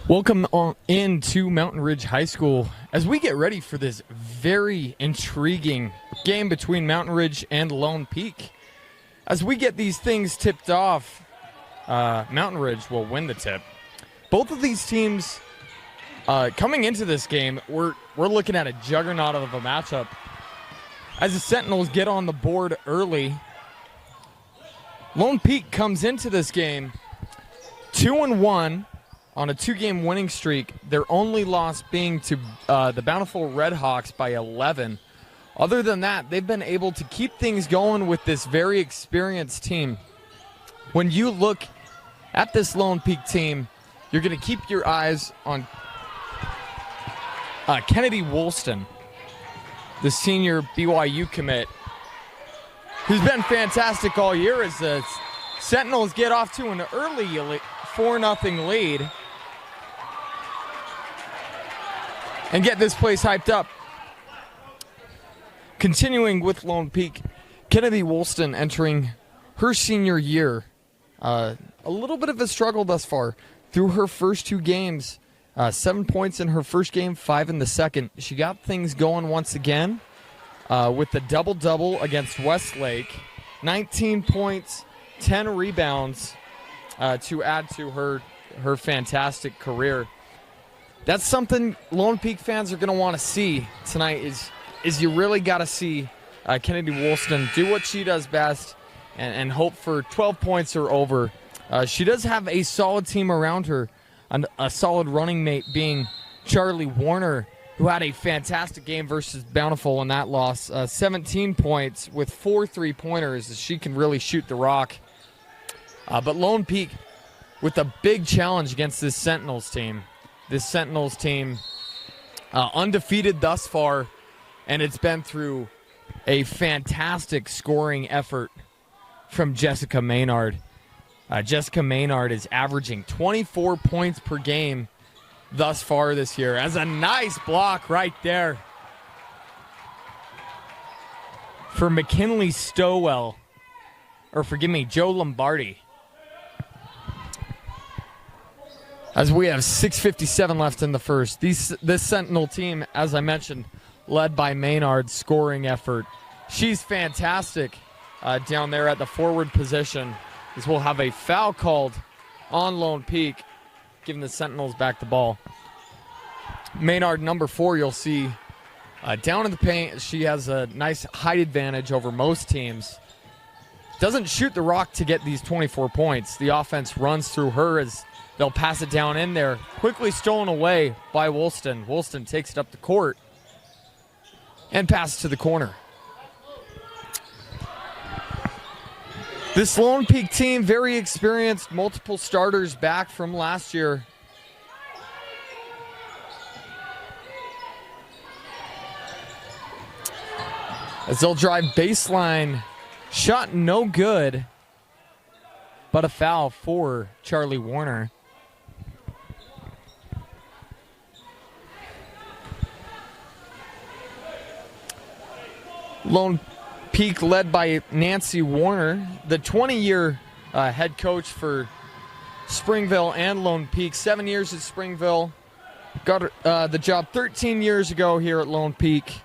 Welcome on into Mountain Ridge High School as we get ready for this very intriguing game between Mountain Ridge and Lone Peak. As we get these things tipped off, Mountain Ridge will win the tip. Both of these teams coming into this game, we're looking at a juggernaut of a matchup. As the Sentinels get on the board early, Lone Peak comes into this game 2-1 on a two-game winning streak, their only loss being to the Bountiful Redhawks by 11. Other than that, they've been able to keep things going with this very experienced team. When you look at this Lone Peak team, you're going to keep your eyes on Kennedy Woolston, the senior BYU commit, who's been fantastic all year as the Sentinels get off to an early 4-0 lead and get this place hyped up. Continuing with Lone Peak, Kennedy Woolston entering her senior year. A little bit of a struggle thus far. Through her first two games, 7 points in her first game, 5 in the second. She got things going once again with the double-double against Westlake. 19 points, 10 rebounds to add to her fantastic career. That's something Lone Peak fans are going to want to see tonight is you really got to see Kennedy Woolston do what she does best and hope for 12 points or over. She does have a solid team around her, and a solid running mate being Charlie Warner, who had a fantastic game versus Bountiful in that loss. 17 points with 4 3-pointers as she can really shoot the rock. But Lone Peak with a big challenge against this Sentinels team. This Sentinels team undefeated thus far, and it's been through a fantastic scoring effort from Jessica Maynard. Jessica Maynard is averaging 24 points per game thus far this year. As a nice block right there for McKinley Stowell, or forgive me, Joe Lombardi. As we have 6:57 left in the first. This Sentinel team, as I mentioned, led by Maynard's scoring effort. She's fantastic down there at the forward position, as we'll have a foul called on Lone Peak, giving the Sentinels back the ball. Maynard, number 4, you'll see down in the paint. She has a nice height advantage over most teams. Doesn't shoot the rock to get these 24 points. The offense runs through her as they'll pass it down in there. Quickly stolen away by Woolston. Woolston takes it up the court and passes to the corner. This Lone Peak team, very experienced, multiple starters back from last year. As they'll drive baseline, shot no good, but a foul for Charlie Warner. Lone Peak led by Nancy Warner, the 20-year head coach for Springville and Lone Peak. 7 years at Springville. Got the job 13 years ago here at Lone Peak.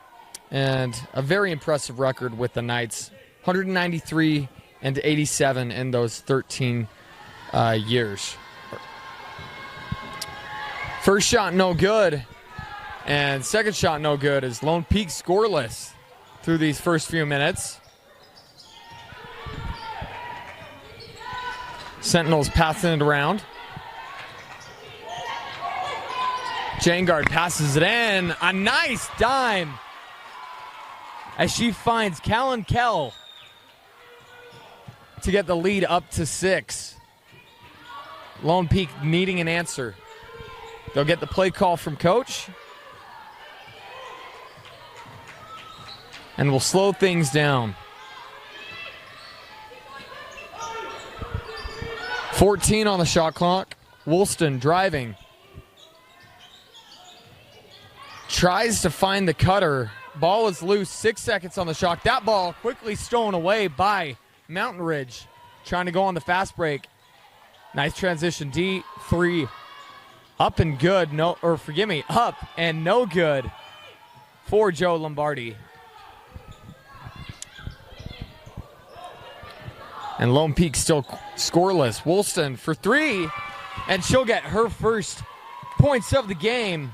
And a very impressive record with the Knights. 193 and 87 in those 13 years. First shot no good. And second shot no good as Lone Peak scoreless through these first few minutes. Sentinels passing it around. Jangard passes it in. A nice dime as she finds Callan Kell to get the lead up to 6. Lone Peak needing an answer. They'll get the play call from coach. And we'll slow things down. 14 on the shot clock. Woolston driving. Tries to find the cutter. Ball is loose. 6 seconds on the shot. That ball quickly stolen away by Mountain Ridge. Trying to go on the fast break. Nice transition. D3. Up and good, up and no good for Joe Lombardi. And Lone Peak still scoreless. Woolston for three, and she'll get her first points of the game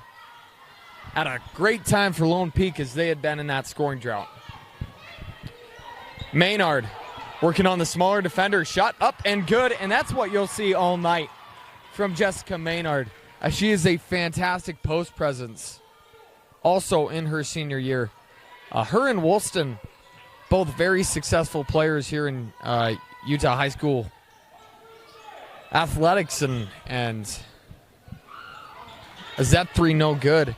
at a great time for Lone Peak as they had been in that scoring drought. Maynard working on the smaller defender, shot up and good, and that's what you'll see all night from Jessica Maynard. She is a fantastic post presence, also in her senior year. Her and Woolston, both very successful players here in Utah High School athletics, and a Z3 no good.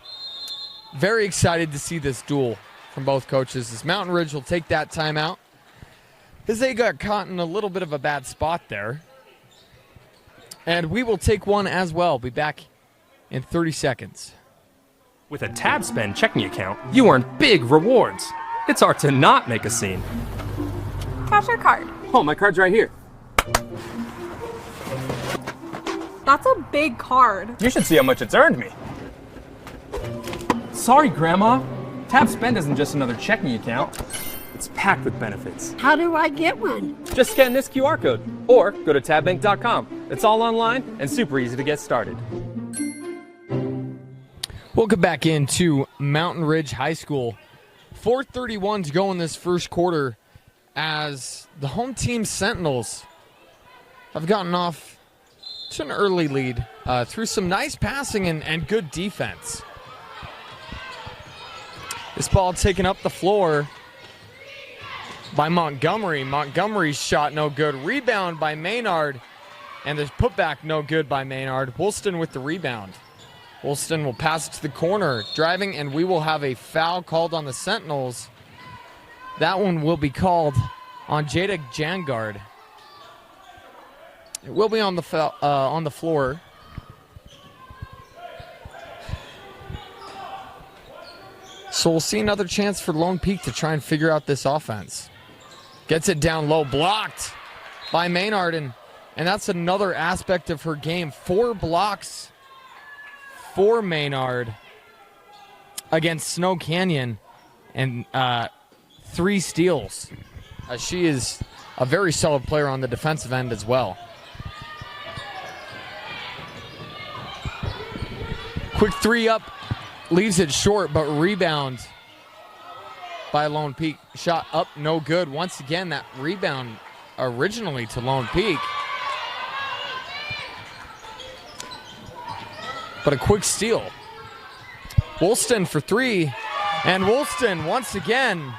Very excited to see this duel from both coaches as Mountain Ridge will take that timeout as they got caught in a little bit of a bad spot there. And we will take one as well. Be back in 30 seconds. With a TabSpend checking account, you earn big rewards. It's hard to not make a scene. Cash or card? Oh, my card's right here. That's a big card. You should see how much it's earned me. Sorry, Grandma. TabSpend isn't just another checking account. It's packed with benefits. How do I get one? Just scan this QR code or go to tabbank.com. It's all online and super easy to get started. Welcome back into Mountain Ridge High School. 4:31 to go in this first quarter as the home team Sentinels have gotten off to an early lead through some nice passing and good defense. This ball taken up the floor by Montgomery. Montgomery's shot no good. Rebound by Maynard. And the putback no good by Maynard. Woolston with the rebound. Woolston will pass it to the corner. Driving, and we will have a foul called on the Sentinels. That one will be called on Jada Jangard. It will be on the floor. So we'll see another chance for Lone Peak to try and figure out this offense. Gets it down low, blocked by Maynard, and that's another aspect of her game. 4 blocks for Maynard against Snow Canyon, and 3 steals. She is a very solid player on the defensive end as well. Quick 3 up, leaves it short, but rebound by Lone Peak. Shot up, no good. Once again, that rebound originally to Lone Peak. But a quick steal. Woolston for 3, and Woolston once again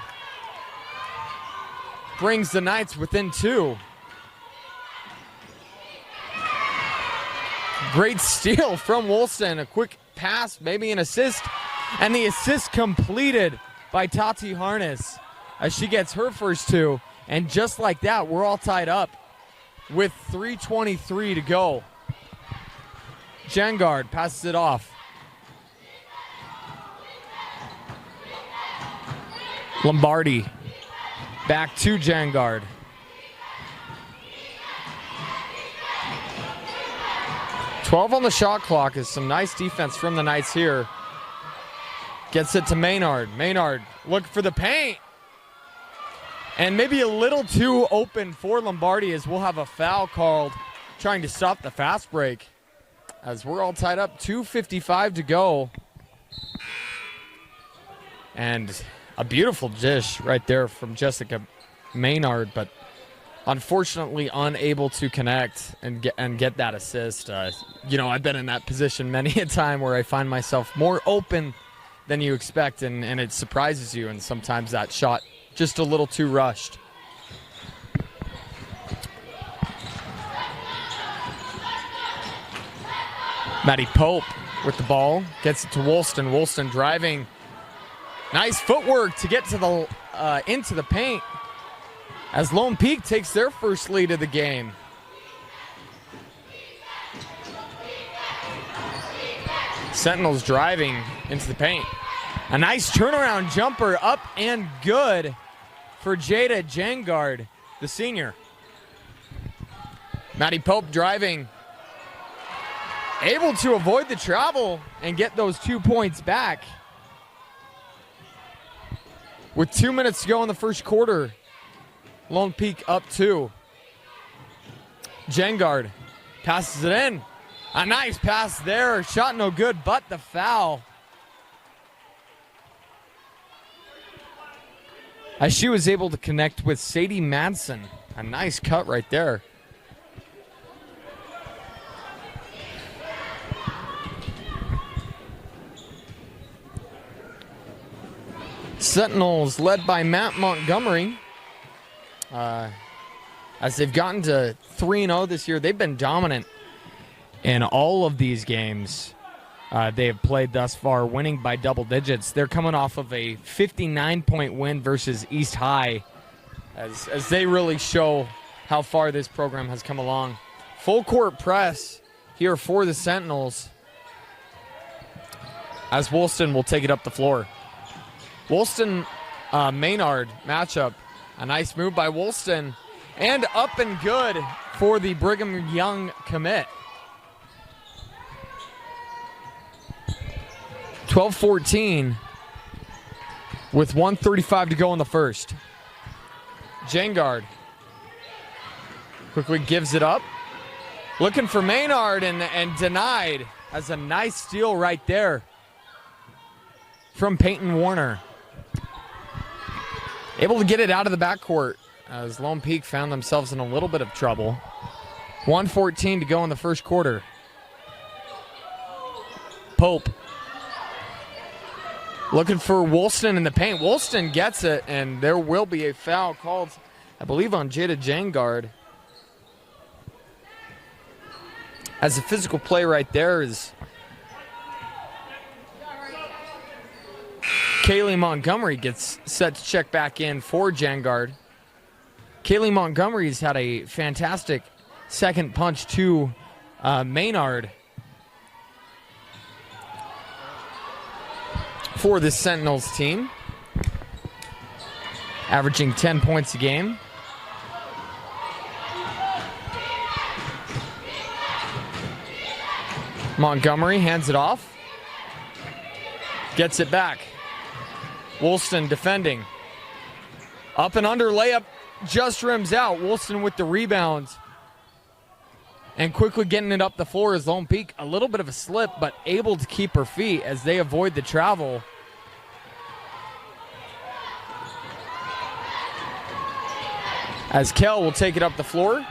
brings the Knights within 2. Great steal from Woolston. A quick pass, maybe an assist, and the assist completed by Tati Harness as she gets her first 2. And just like that, we're all tied up with 3:23 to go. Jangard passes it off. Lombardi back to Jangard. $12 on the shot clock is some nice defense from the Knights here. Gets it to Maynard. Maynard looking for the paint. And maybe a little too open for Lombardi as we'll have a foul called trying to stop the fast break. As we're all tied up, 2:55 to go. And a beautiful dish right there from Jessica Maynard, but unfortunately unable to connect and get that assist. I've been in that position many a time where I find myself more open than you expect, and it surprises you, and sometimes that shot just a little too rushed. Maddie Pope with the ball, gets it to Woolston. Woolston driving. Nice footwork to get to the into the paint as Lone Peak takes their first lead of the game. Sentinels driving into the paint. A nice turnaround jumper up and good for Jada Jangard, the senior. Maddie Pope driving. able to avoid the travel and get those 2 points back. With 2 minutes to go in the first quarter, Lone Peak up 2. Jengard passes it in. A nice pass there. Shot no good, but the foul. As she was able to connect with Sadie Madsen. A nice cut right there. Sentinels led by Matt Montgomery. As they've gotten to 3-0 this year, they've been dominant in all of these games they have played thus far, winning by double digits. They're coming off of a 59-point win versus East High, as they really show how far this program has come along. Full court press here for the Sentinels, as Woolston will take it up the floor. Woolston Maynard matchup. A nice move by Woolston. And up and good for the Brigham Young commit. 12-14 with 1:35 to go in the first. Jengard quickly gives it up. Looking for Maynard and denied. Has a nice steal right there from Peyton Warner. Able to get it out of the backcourt as Lone Peak found themselves in a little bit of trouble. 1:14 to go in the first quarter. Pope looking for Woolston in the paint. Woolston gets it, and there will be a foul called, I believe, on Jada Jengard. As a physical play right there is Kaylee Montgomery gets set to check back in for Jengard. Kaylee Montgomery's had a fantastic second punch to Maynard for the Sentinels team, averaging 10 points a game. Montgomery hands it off, gets it back. Woolston defending. Up and under layup, just rims out. Woolston with the rebound. And quickly getting it up the floor is Lone Peak. A little bit of a slip, but able to keep her feet as they avoid the travel. As Kell will take it up the floor.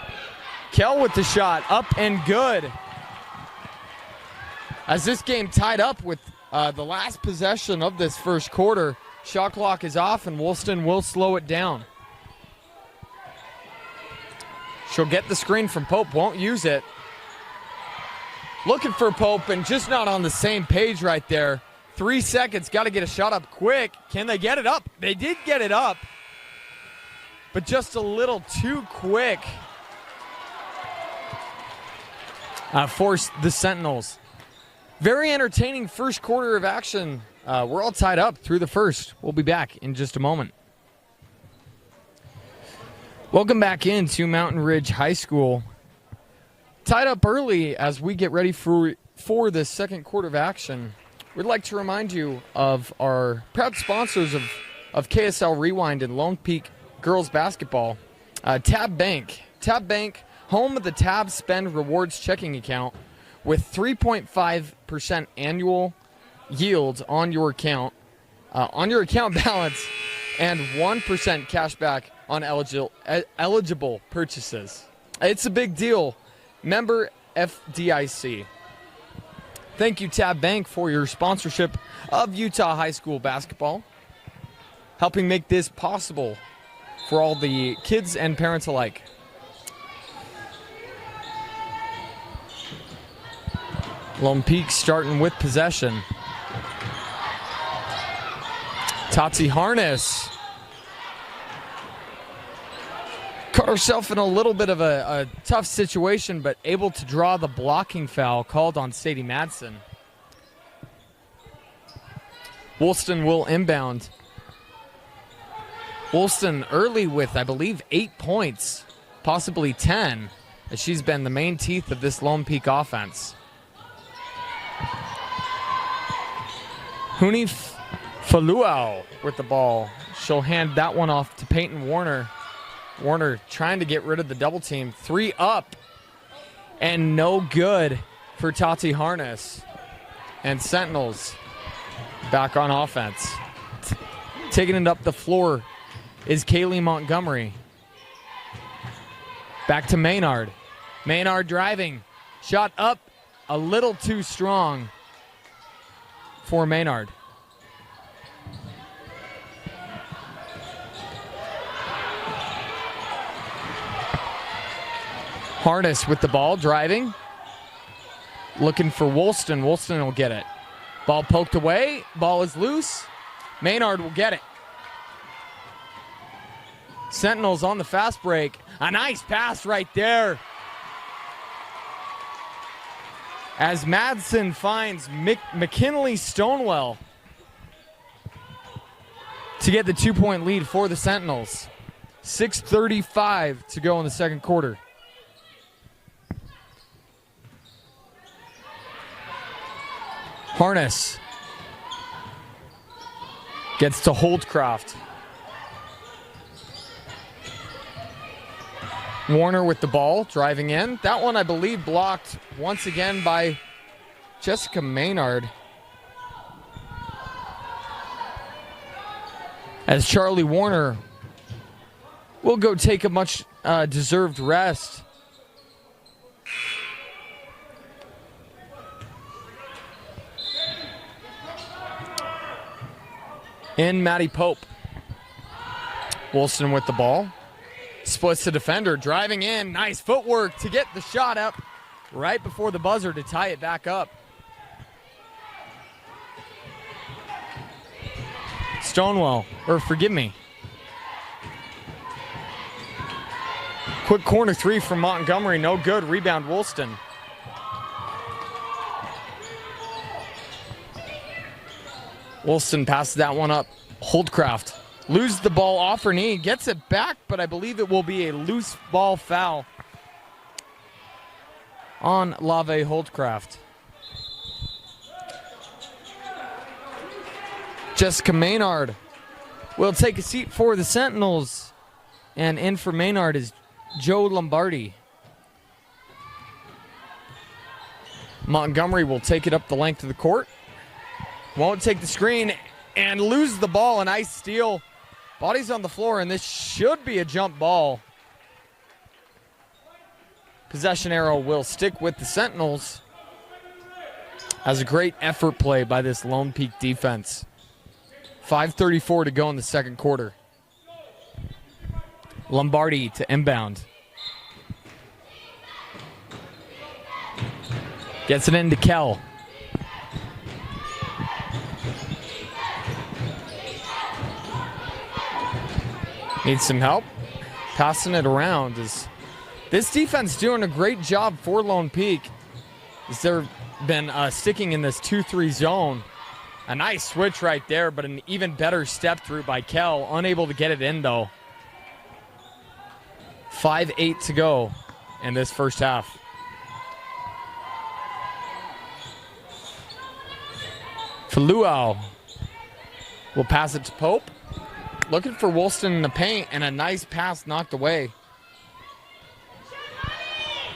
Kell with the shot, up and good. As this game tied up with the last possession of this first quarter, shot clock is off and Woolston will slow it down. She'll get the screen from Pope, won't use it. Looking for Pope and just not on the same page right there. 3 seconds, got to get a shot up quick. Can they get it up? They did get it up, but just a little too quick for the Sentinels. Very entertaining first quarter of action. We're all tied up through the first. We'll be back in just a moment. Welcome back into Mountain Ridge High School. Tied up early as we get ready for the second quarter of action. We'd like to remind you of our proud sponsors of KSL Rewind and Lone Peak Girls Basketball. Tab Bank. Tab Bank, home of the Tab Spend Rewards checking account with 3.5% annual yield on your account balance and 1% cash back on eligible purchases. It's a big deal. Member FDIC. Thank you, Tab Bank, for your sponsorship of Utah High School basketball, helping make this possible for all the kids and parents alike. Lone Peak starting with possession. Totsi Harness caught herself in a little bit of a tough situation, but able to draw the blocking foul called on Sadie Madsen. Woolston will inbound. Woolston early with, I believe, 8 points, possibly 10, as she's been the main teeth of this Lone Peak offense. Huni Faluau with the ball. She'll hand that one off to Peyton Warner. Warner trying to get rid of the double team. 3 up and no good for Tati Harness. And Sentinels back on offense. Taking it up the floor is Kaylee Montgomery. Back to Maynard. Maynard driving. Shot up a little too strong for Maynard. Harness with the ball, driving. Looking for Woolston. Woolston will get it. Ball poked away. Ball is loose. Maynard will get it. Sentinels on the fast break. A nice pass right there. As Madsen finds McKinley Stonewell to get the 2-point lead for the Sentinels. 6:35 to go in the second quarter. Harness gets to Holdcroft. Warner with the ball, driving in. That one, I believe, blocked once again by Jessica Maynard. As Charlie Warner will go take a much deserved rest. In Maddie Pope. Wilson with the ball. Splits the defender, driving in. Nice footwork to get the shot up right before the buzzer to tie it back up. Stonewall, or forgive me. Quick corner 3 from Montgomery, no good. Rebound Woolston. Woolston passes that one up. Holdcraft loses the ball off her knee, gets it back, but I believe it will be a loose ball foul on Lave Holdcraft. Jessica Maynard will take a seat for the Sentinels, and in for Maynard is Joe Lombardi. Montgomery will take it up the length of the court. Won't take the screen and lose the ball. A nice steal. Body's on the floor, and this should be a jump ball. Possession arrow will stick with the Sentinels. As a great effort play by this Lone Peak defense. 5:34 to go in the second quarter. Lombardi to inbound. Gets it into Kell. Needs some help. Passing it around. Is this defense doing a great job for Lone Peak? As they've been sticking in this 2-3 zone. A nice switch right there, but an even better step through by Kell. Unable to get it in, though. 5:08 to go in this first half. Faluau will pass it to Pope. Looking for Woolston in the paint, and a nice pass knocked away.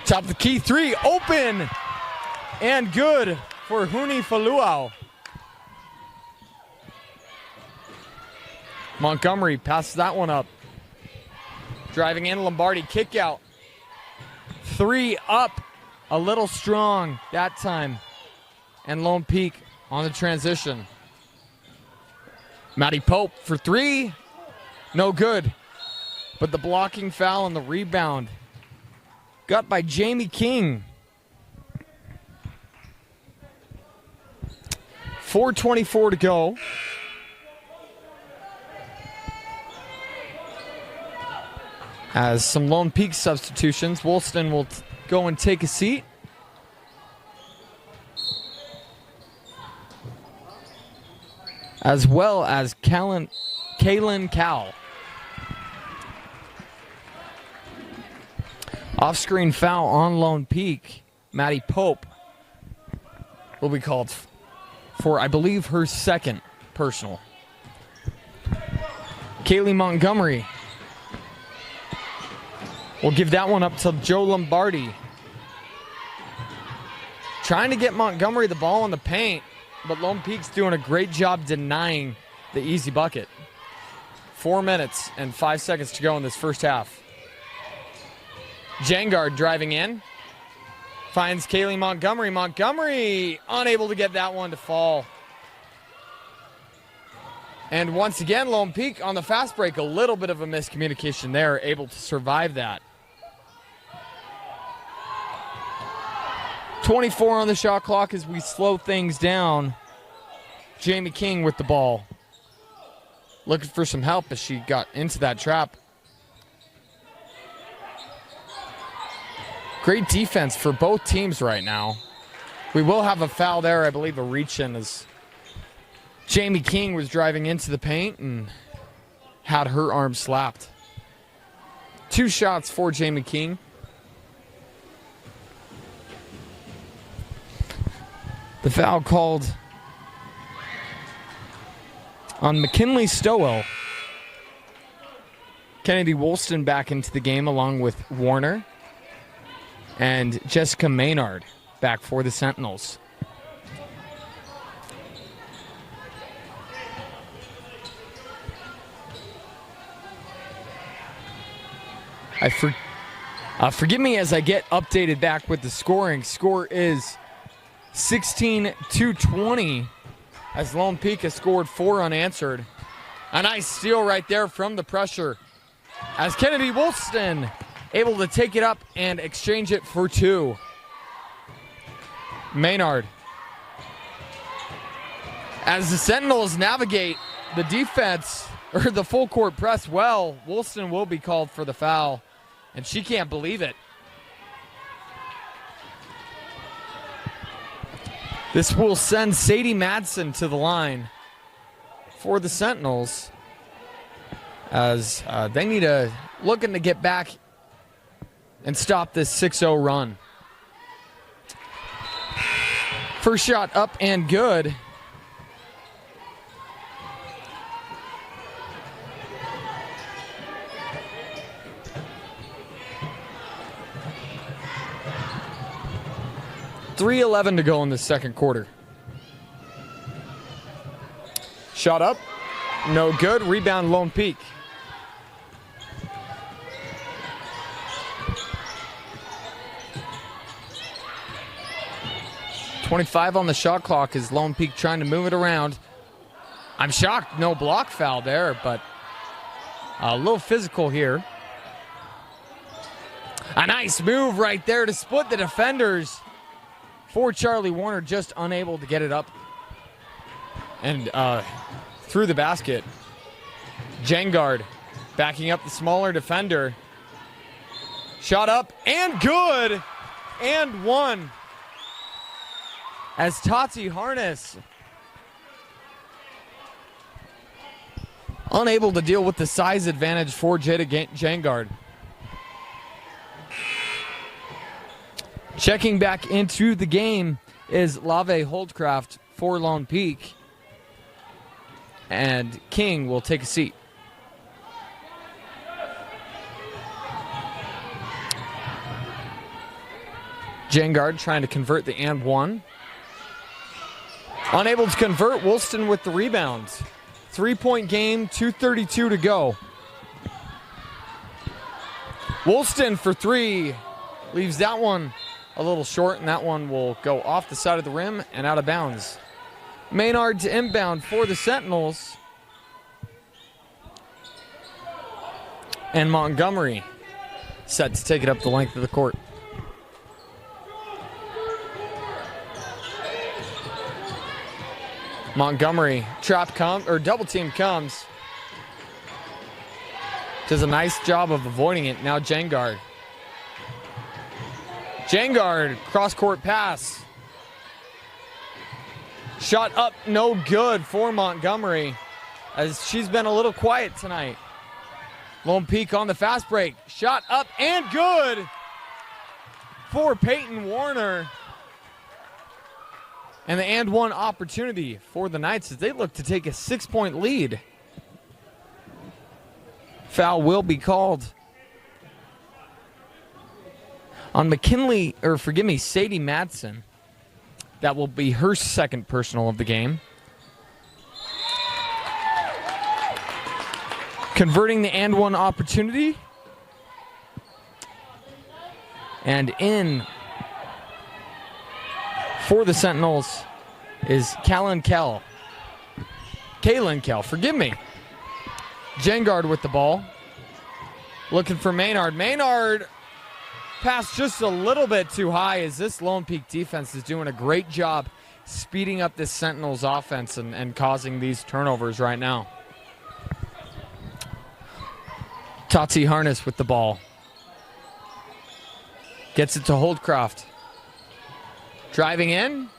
Top of the key 3, open and good for Huni Faluau. Montgomery passes that one up. Driving in, Lombardi, kick out. 3 up, a little strong that time. And Lone Peak on the transition. Maddie Pope for 3, no good. But the blocking foul and the rebound got by Jamie King. 4:24 to go. As some Lone Peak substitutions, Woolston will go and take a seat. As well as Kaylin Cowell. Off-screen foul on Lone Peak. Maddie Pope will be called for, I believe, her second personal. Kaylee Montgomery will give that one up to Joe Lombardi. Trying to get Montgomery the ball in the paint, but Lone Peak's doing a great job denying the easy bucket. 4 minutes and 5 seconds to go in this first half. Jangard driving in. Finds Kaylee Montgomery. Montgomery unable to get that one to fall. And once again, Lone Peak on the fast break, a little bit of a miscommunication there, able to survive that. 24 on the shot clock as we slow things down. Jamie King with the ball. Looking for some help as she got into that trap. Great defense for both teams right now. We will have a foul there, I believe a reach in as Jamie King was driving into the paint and had her arm slapped. 2 shots for Jamie King. The foul called on McKinley Stowell. Kennedy Woolston back into the game along with Warner. And Jessica Maynard back for the Sentinels. Forgive me as I get updated back with the scoring. Score is 16-20 as Lone Peak has scored 4 unanswered. A nice steal right there from the pressure as Kennedy Woolston able to take it up and exchange it for 2. Maynard. As the Sentinels navigate the defense, or the full court press well, Woolston will be called for the foul, and she can't believe it. This will send Sadie Madsen to the line for the Sentinels as they need looking to get back and stop this 6-0 run. First shot up and good. .3:11 to go in the second quarter. Shot up, no good. Rebound Lone Peak. .25 on the shot clock as Lone Peak trying to move it around. I'm shocked, no block foul there, but a little physical here. A nice move right there to split the defenders for Charlie Warner, just unable to get it up and through the basket. Jangard backing up the smaller defender. Shot up and good, and one. As Tati Harness unable to deal with the size advantage for Jada Jangard. Checking back into the game is Lave Holdcraft for Lone Peak. And King will take a seat. Jangard trying to convert the and one. Unable to convert, Woolston with the rebounds. 3-point game, 2:32 to go. Woolston for 3. Leaves that one a little short, and that one will go off the side of the rim and out of bounds. Maynard to inbound for the Sentinels. And Montgomery set to take it up the length of the court. Montgomery double team comes. Does a nice job of avoiding it. Now Jangard. Jangard, cross-court pass. Shot up, no good for Montgomery, as she's been a little quiet tonight. Lone Peak on the fast break. Shot up and good for Peyton Warner. And the and one opportunity for the Knights as they look to take a 6-point lead. Foul will be called on Sadie Madsen. That will be her second personal of the game. Converting the and one opportunity. And in for the Sentinels is Kaylin Kell. Jengard with the ball. Looking for Maynard. Maynard passed just a little bit too high as this Lone Peak defense is doing a great job speeding up this Sentinels offense and causing these turnovers right now. Tati Harness with the ball. Gets it to Holdcroft. Driving in.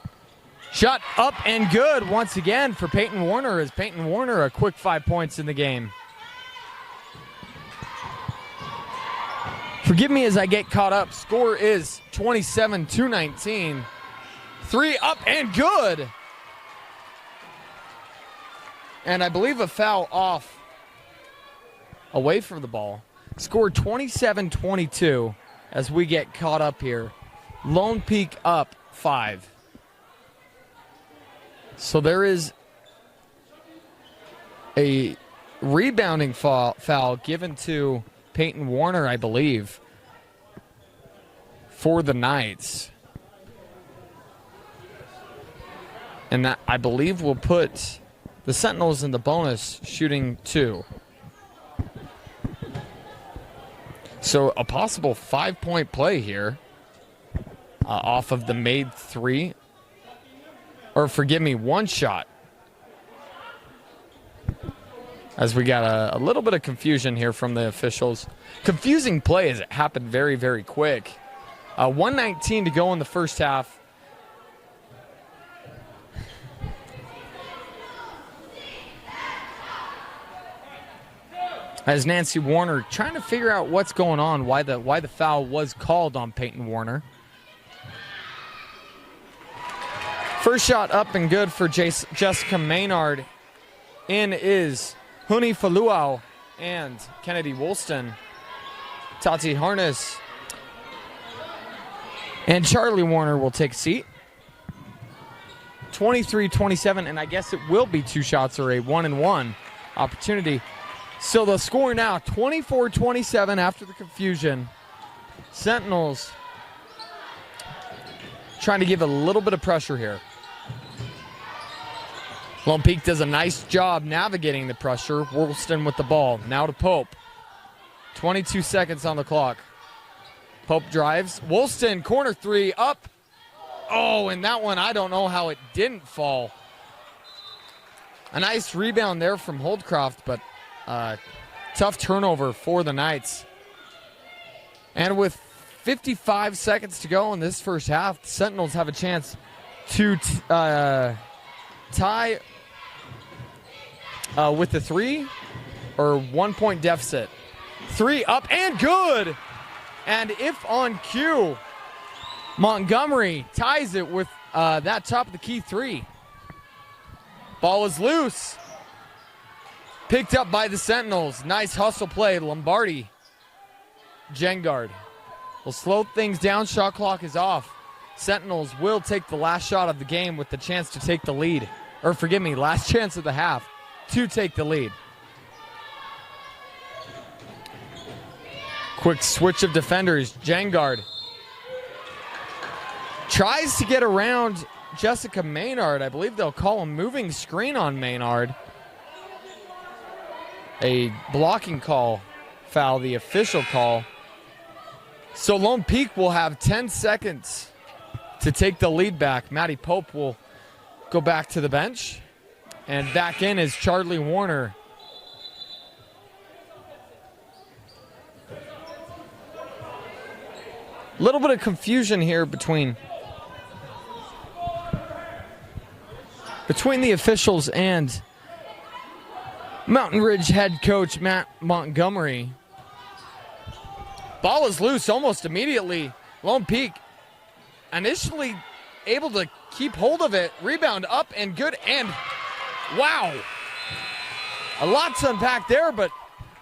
Shot up and good once again for Peyton Warner as Peyton Warner a quick 5 points in the game. Forgive me as I get caught up. Score is 27-19. 3 up and good. And I believe a foul off away from the ball. Score 27-22 as we get caught up here. Lone Peak up 5. So there is a rebounding foul given to Peyton Warner, I believe, for the Knights. And that, I believe, will put the Sentinels in the bonus shooting 2. So a possible 5-point play here off of the made 3. Or forgive me, 1 shot. As we got a little bit of confusion here from the officials. Confusing play as it happened very, very quick. 1:19 to go in the first half. As Nancy Warner trying to figure out what's going on, why the foul was called on Peyton Warner. First shot up and good for Jessica Maynard. In is Huni Faluau and Kennedy Woolston. Tati Harness and Charlie Warner will take a seat. 23-27, and I guess it will be 2 shots or a 1-and-1 opportunity. So the score now 24-27 after the confusion. Sentinels trying to give a little bit of pressure here. Lone Peak does a nice job navigating the pressure. Woolston with the ball. Now to Pope. 22 seconds on the clock. Pope drives. Woolston, corner 3, up. Oh, and that one, I don't know how it didn't fall. A nice rebound there from Holdcroft, but tough turnover for the Knights. And with 55 seconds to go in this first half, the Sentinels have a chance to tie with the 3 or 1-point deficit. 3 up and good. And if on cue, Montgomery ties it with that top of the key 3. Ball is loose. Picked up by the Sentinels. Nice hustle play. Lombardi. Jengard will slow things down. Shot clock is off. Sentinels will take the last shot of the game with the chance to take the lead. Or forgive me, last chance of the half to take the lead. Quick switch of defenders. Jengard tries to get around Jessica Maynard. I believe they'll call a moving screen on Maynard. A blocking call, foul, the official call. So Lone Peak will have 10 seconds to take the lead back. Maddie Pope will go back to the bench. And back in is Charlie Warner. A little bit of confusion here between the officials and Mountain Ridge head coach Matt Montgomery. Ball is loose almost immediately. Lone Peak initially able to keep hold of it. Rebound up and good, and wow. A lot to unpack there, but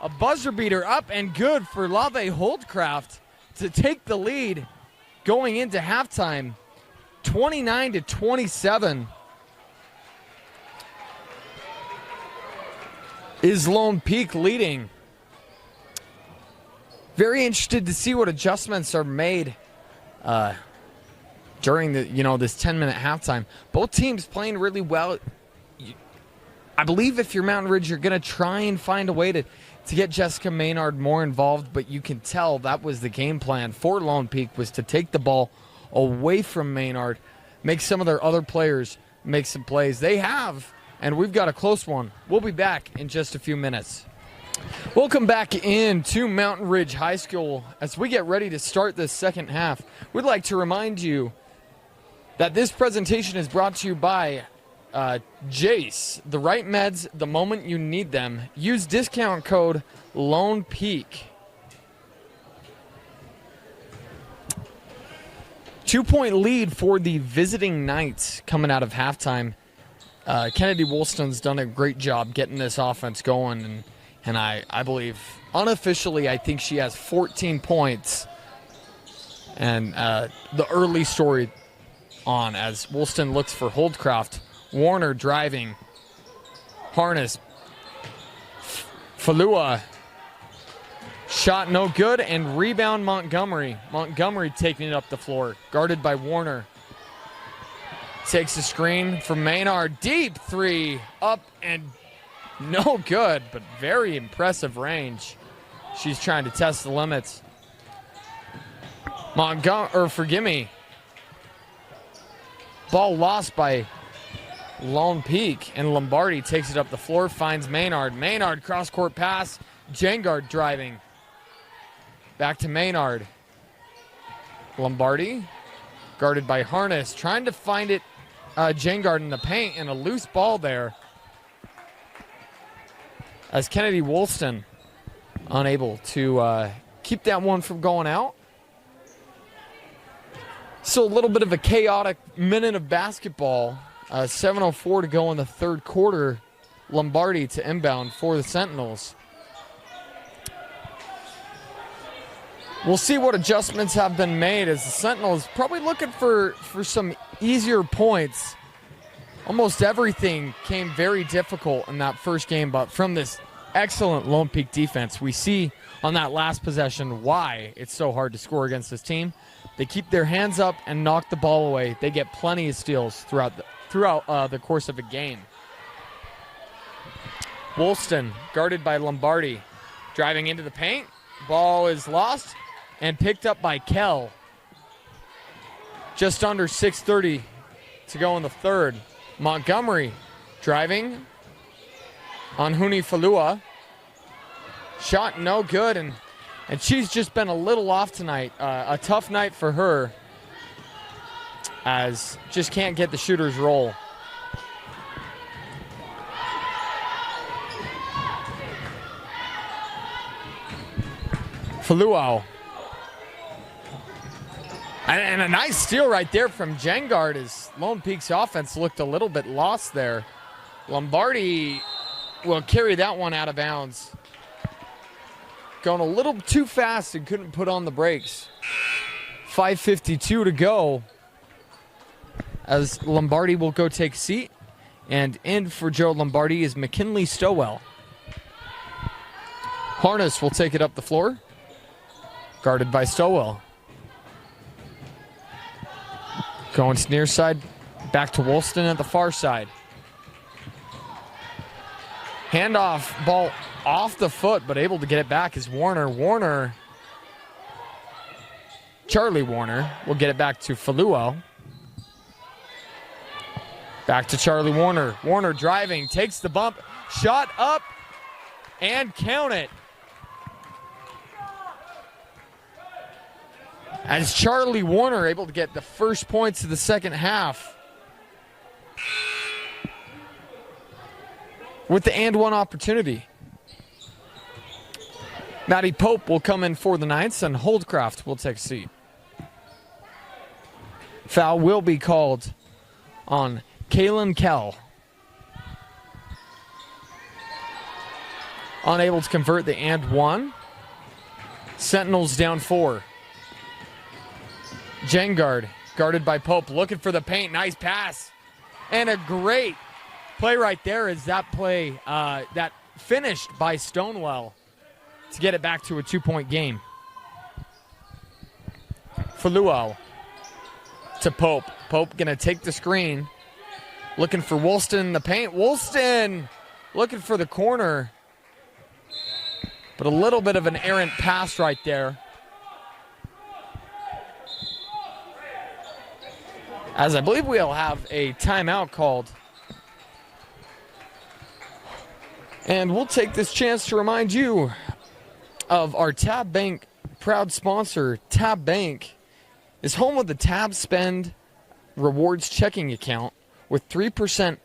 a buzzer beater up and good for Lave Holdcraft to take the lead going into halftime, 29-27. Is Lone Peak leading? Very interested to see what adjustments are made during the this 10-minute halftime. Both teams playing really well. I believe if you're Mountain Ridge, you're going to try and find a way to get Jessica Maynard more involved, but you can tell that was the game plan for Lone Peak, was to take the ball away from Maynard, make some of their other players make some plays. They have, and we've got a close one. We'll be back in just a few minutes. Welcome back into Mountain Ridge High School. As we get ready to start this second half, we'd like to remind you that this presentation is brought to you by Jace, the right meds the moment you need them. Use discount code Lone Peak. 2-point lead for the visiting Knights coming out of halftime. Kennedy Woolston's done a great job getting this offense going, and I believe unofficially I think she has 14 points. And the early story on as Woolston looks for Holdcraft. Warner driving. Harness. Falua. Shot no good, and rebound Montgomery. Montgomery taking it up the floor. Guarded by Warner. Takes the screen from Maynard. Deep three. Up and no good, but very impressive range. She's trying to test the limits. Forgive me. Ball lost by Lone Peak, and Lombardi takes it up the floor, finds Maynard. Maynard cross-court pass. Jengard driving. Back to Maynard. Lombardi, guarded by Harness, trying to find it. Jengard in the paint, and a loose ball there. As Kennedy Woolston unable to keep that one from going out. So a little bit of a chaotic minute of basketball. 7:04 to go in the third quarter. Lombardi to inbound for the Sentinels. We'll see what adjustments have been made, as the Sentinels probably looking for some easier points. Almost everything came very difficult in that first game, but from this excellent Lone Peak defense, we see on that last possession why it's so hard to score against this team. They keep their hands up and knock the ball away. They get plenty of steals throughout the course of a game. Woolston, guarded by Lombardi, driving into the paint. Ball is lost and picked up by Kell. Just under 6:30 to go in the third. Montgomery driving on Huni Falua. Shot no good, and she's just been a little off tonight. A tough night for her, as just can't get the shooter's roll. Faluau. And a nice steal right there from Jengard, as Lone Peak's offense looked a little bit lost there. Lombardi will carry that one out of bounds. Going a little too fast and couldn't put on the brakes. 5:52 to go, as Lombardi will go take seat. And in for Joe Lombardi is McKinley Stowell. Harness will take it up the floor, guarded by Stowell. Going to near side, back to Woolston at the far side. Handoff, ball off the foot, but able to get it back is Warner. Charlie Warner will get it back to Faluo. Back to Charlie Warner. Warner driving, takes the bump, shot up, and count it. As Charlie Warner able to get the first points of the second half. With the and one opportunity. Maddie Pope will come in for the Knights, and Holdcraft will take a seat. Foul will be called on Kaylin Kell. Unable to convert the and one. Sentinels down 4. Jengard, guarded by Pope, looking for the paint. Nice pass. And a great play right there is that play that finished by Stonewell to get it back to a 2-point game. Faluo to Pope. Pope going to take the screen. Looking for Woolston in the paint. Woolston looking for the corner. But a little bit of an errant pass right there. As I believe we'll have a timeout called. And we'll take this chance to remind you of our Tab Bank proud sponsor. Tab Bank is home of the Tab Spend Rewards checking account with 3%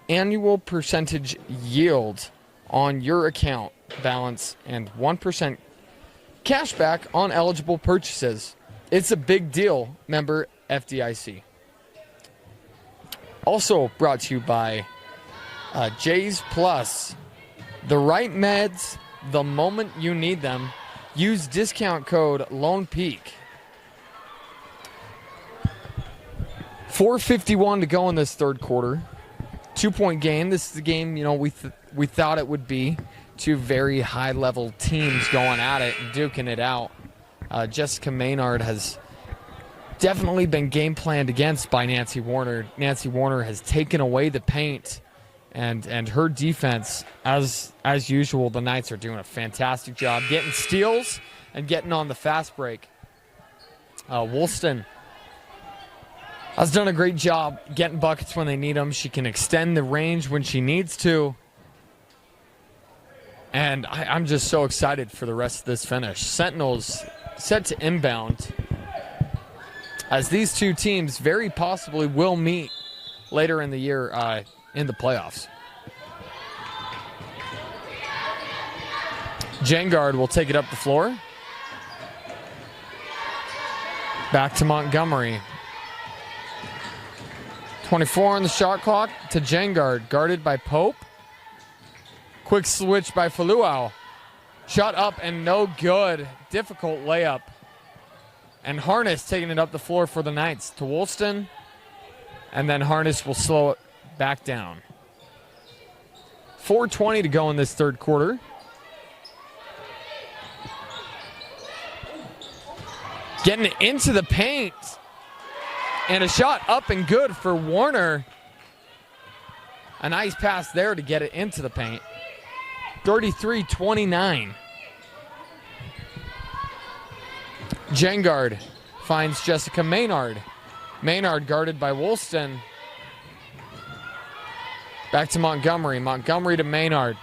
annual percentage yield on your account balance and 1% cash back on eligible purchases. It's a big deal, member FDIC. Also brought to you by J's Plus. The right meds the moment you need them. Use discount code LONEPEAK. 4:51 to go in this third quarter. 2-point game. This is the game, we thought it would be. Two very high-level teams going at it and duking it out. Jessica Maynard has definitely been game planned against by Nancy Warner. Nancy Warner has taken away the paint, and her defense, as usual, the Knights are doing a fantastic job getting steals and getting on the fast break. Woolston has done a great job getting buckets when they need them. She can extend the range when she needs to. And I'm just so excited for the rest of this finish. Sentinels set to inbound as these two teams very possibly will meet later in the year in the playoffs. Jengard will take it up the floor. Back to Montgomery. 24 on the shot clock to Jengard, guarded by Pope. Quick switch by Faluo. Shot up and no good. Difficult layup. And Harness taking it up the floor for the Knights to Woolston. And then Harness will slow it back down. 4:20 to go in this third quarter. Getting it into the paint. And a shot up and good for Warner. A nice pass there to get it into the paint. 33-29. Jengard finds Jessica Maynard. Maynard guarded by Woolston. Back to Montgomery. Montgomery to Maynard.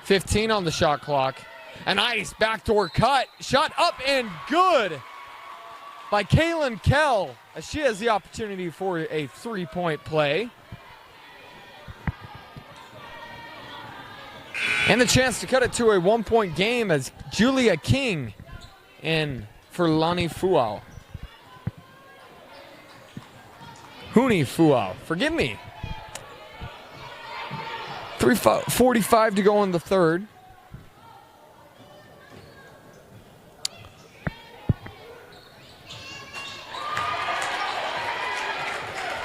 15 on the shot clock. A nice backdoor cut. Shot up and good by Kaylin Kell, as she has the opportunity for a 3-point play. And the chance to cut it to a 1-point game as Julia King in for Lani Fuao. Huni Fuao, forgive me. 3:45 to go in the third.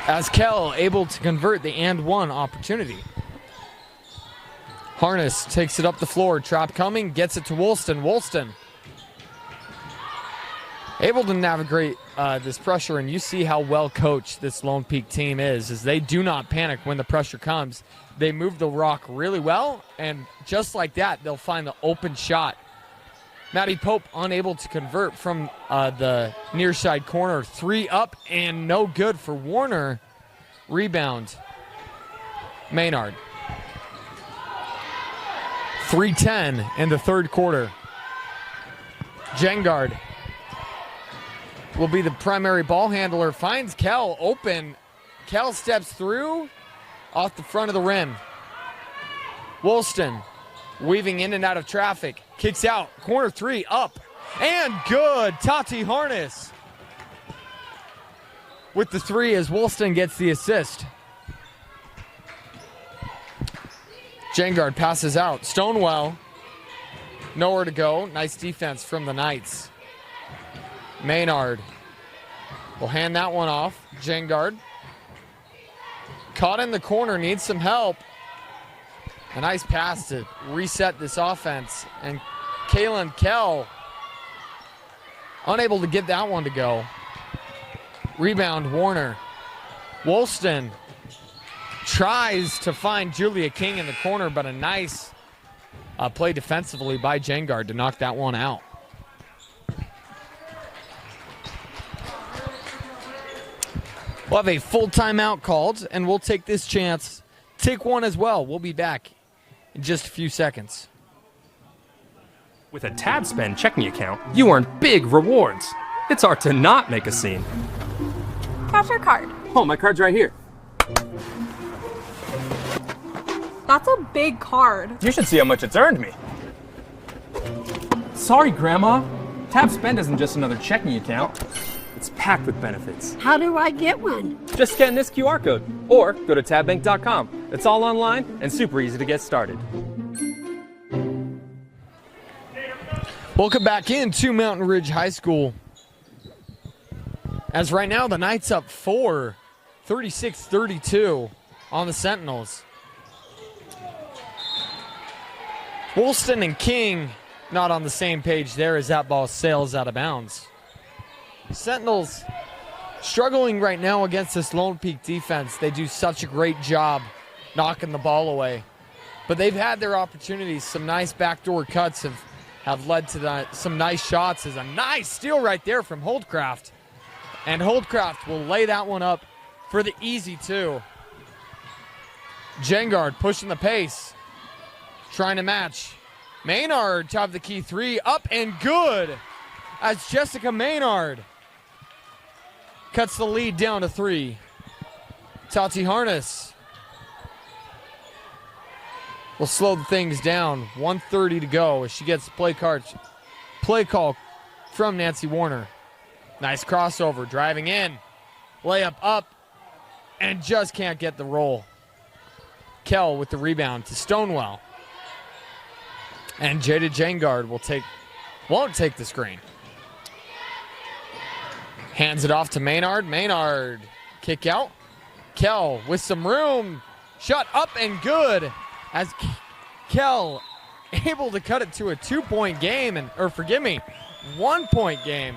As Kell able to convert the and one opportunity. Harness takes it up the floor. Trap coming, gets it to Woolston. Woolston able to navigate this pressure, and you see how well coached this Lone Peak team is, as they do not panic when the pressure comes. They move the rock really well, and just like that, they'll find the open shot. Maddie Pope unable to convert from the near side corner. 3 up and no good for Warner. Rebound. Maynard. 3:10 in the third quarter. Jengard will be the primary ball handler. Finds Kell open. Kell steps through off the front of the rim. Woolston weaving in and out of traffic. Kicks out. Corner 3 up. And good. Tati Harness. with the three as Woolston gets the assist. Jangard passes out. Stonewell, nowhere to go. Nice defense from the Knights. Maynard will hand that one off. Jangard, caught in the corner, needs some help. A nice pass to reset this offense. And Kalen Kell, unable to get that one to go. Rebound, Warner. Woolston tries to find Julia King in the corner, but a nice play defensively by Jangard to knock that one out. We'll have a full timeout called, and we'll take this chance. Take one as well. We'll be back in just a few seconds. With a TabSpend checking account, you earn big rewards. It's hard to not make a scene. Cash or card? Oh, my card's right here. That's a big card. You should see how much it's earned me. Sorry, Grandma. TabSpend isn't just another checking account. It's packed with benefits. How do I get one? Just scan this QR code or go to tabbank.com. It's all online and super easy to get started. Welcome back into Mountain Ridge High School. As right now, the Knights up 4, 36-32 on the Sentinels. Woolston and King not on the same page there as that ball sails out of bounds. Sentinels struggling right now against this Lone Peak defense. They do such a great job knocking the ball away. But they've had their opportunities. Some nice backdoor cuts have led to some nice shots. There's a nice steal right there from Holdcraft. And Holdcraft will lay that one up for the easy two. Jangard pushing the pace, trying to match. Maynard, top of the key three, up and good as Jessica Maynard cuts the lead down to 3. Tati Harness will slow things down. 1:30 to go as she gets the play call from Nancy Warner. Nice crossover, driving in, layup up, and just can't get the roll. Kell with the rebound to Stonewell. And Jada Jangard won't take the screen. Hands it off to Maynard. Maynard, kick out. Kell with some room. Shot up and good as Kell able to cut it to a 2-point game, 1-point game,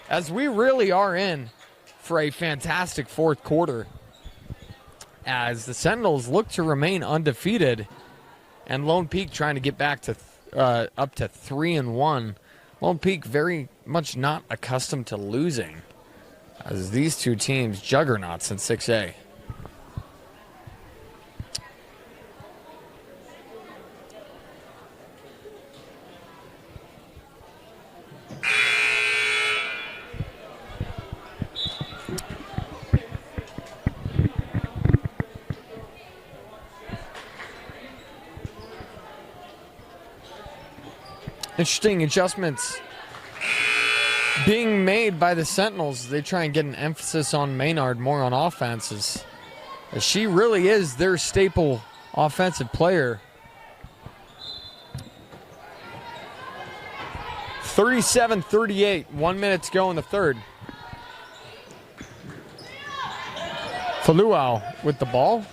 as we really are in for a fantastic fourth quarter. As the Sentinels look to remain undefeated, and Lone Peak trying to get back to up to 3-1. Lone Peak very much not accustomed to losing, as these two teams juggernauts in 6A. Interesting adjustments being made by the Sentinels. They try and get an emphasis on Maynard more on offenses, as she really is their staple offensive player. 37-38, 1 minute to go in the third. Faluau with the ball.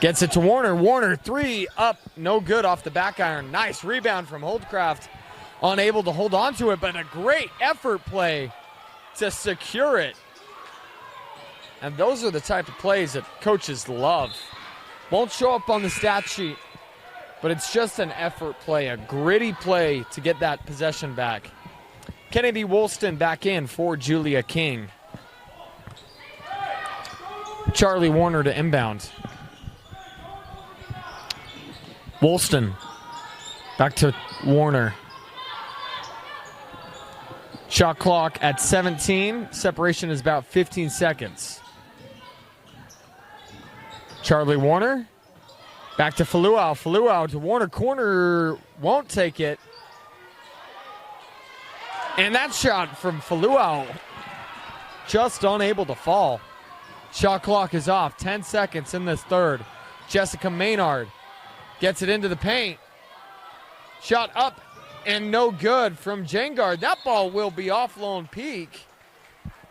Gets it to Warner. Warner, 3 up, no good off the back iron. Nice rebound from Holdcraft. Unable to hold on to it, but a great effort play to secure it. And those are the type of plays that coaches love. Won't show up on the stat sheet, but it's just an effort play, a gritty play to get that possession back. Kennedy Woolston back in for Julia King. Charlie Warner to inbound. Woolston back to Warner. Shot clock at 17. Separation is about 15 seconds. Charlie Warner back to Faluau. Faluau to Warner. Corner won't take it. And that shot from Faluau just unable to fall. Shot clock is off. 10 seconds in this third. Jessica Maynard gets it into the paint. Shot up and no good from Jangard. That ball will be off Lone Peak.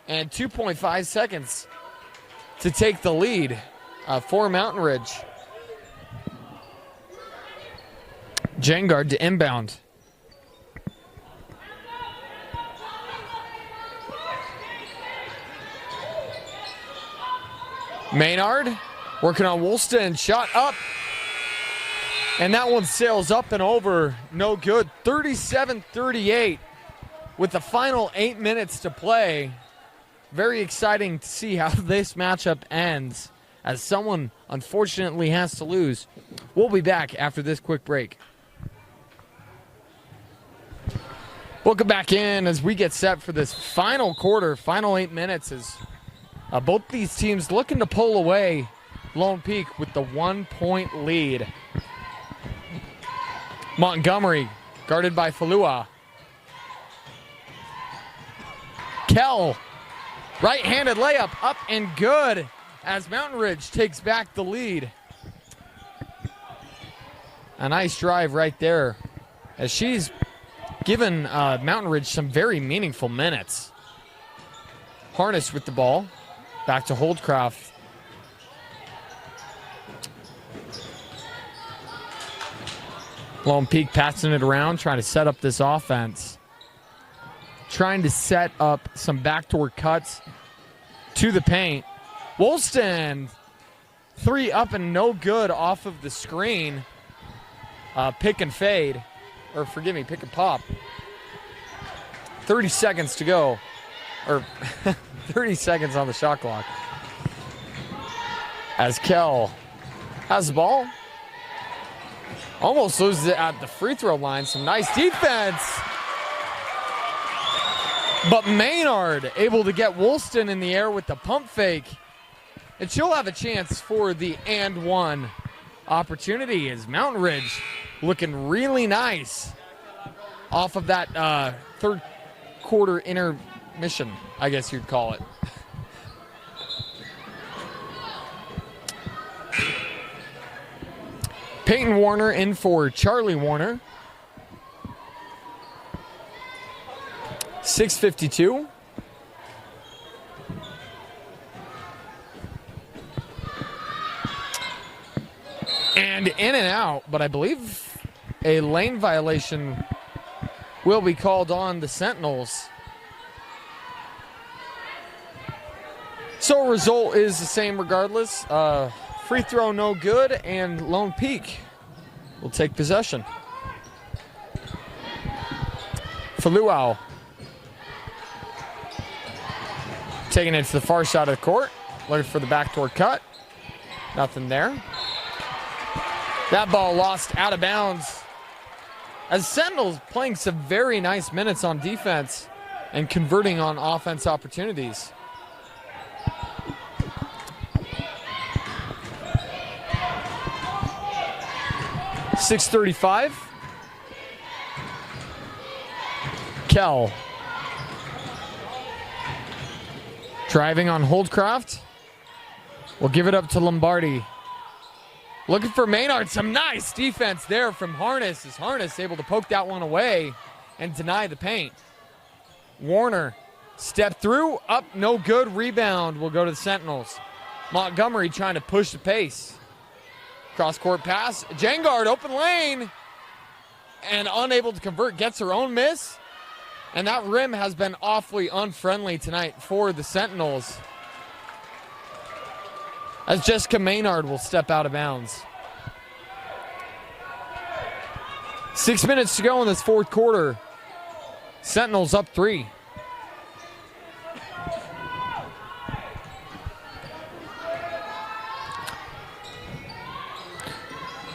And 2.5 seconds to take the lead for Mountain Ridge. Jangard to inbound. Maynard working on Woolston. Shot up. And that one sails up and over. No good. 37-38 with the final 8 minutes to play. Very exciting to see how this matchup ends as someone unfortunately has to lose. We'll be back after this quick break. Welcome back in as we get set for this final quarter, final 8 minutes as both these teams looking to pull away Lone Peak with the 1-point lead. Montgomery guarded by Falua. Kell, right-handed layup, up and good as Mountain Ridge takes back the lead. A nice drive right there as she's given Mountain Ridge some very meaningful minutes. Harness with the ball. Back to Holdcraft. Lone Peak passing it around, trying to set up this offense. Trying to set up some backdoor cuts to the paint. Woolston, 3 up and no good off of the screen. Pick and fade. Or forgive me, pick and pop. 30 seconds to go. Or 30 seconds on the shot clock. As Kell has the ball. Almost loses it at the free throw line. Some nice defense. But Maynard able to get Woolston in the air with the pump fake. And she'll have a chance for the and one opportunity as Mountain Ridge looking really nice off of that third quarter intermission, I guess you'd call it. Peyton Warner in for Charlie Warner. 6:52. And in and out, but I believe a lane violation will be called on the Sentinels. So result is the same regardless. Free throw no good, and Lone Peak will take possession. Faluau taking it to the far side of the court, looking for the backdoor cut. Nothing there. That ball lost out of bounds. As Sentinels playing some very nice minutes on defense and converting on offense opportunities. .635. Kell. Driving on Holdcraft. We'll give it up to Lombardi. Looking for Maynard. Some nice defense there from Harness. Is Harness able to poke that one away and deny the paint. Warner. Step through. Up. No good. Rebound will go to the Sentinels. Montgomery trying to push the pace. Cross-court pass. Jangard, open lane. And unable to convert. Gets her own miss. And that rim has been awfully unfriendly tonight for the Sentinels. As Jessica Maynard will step out of bounds. 6 minutes to go in this fourth quarter. Sentinels up 3.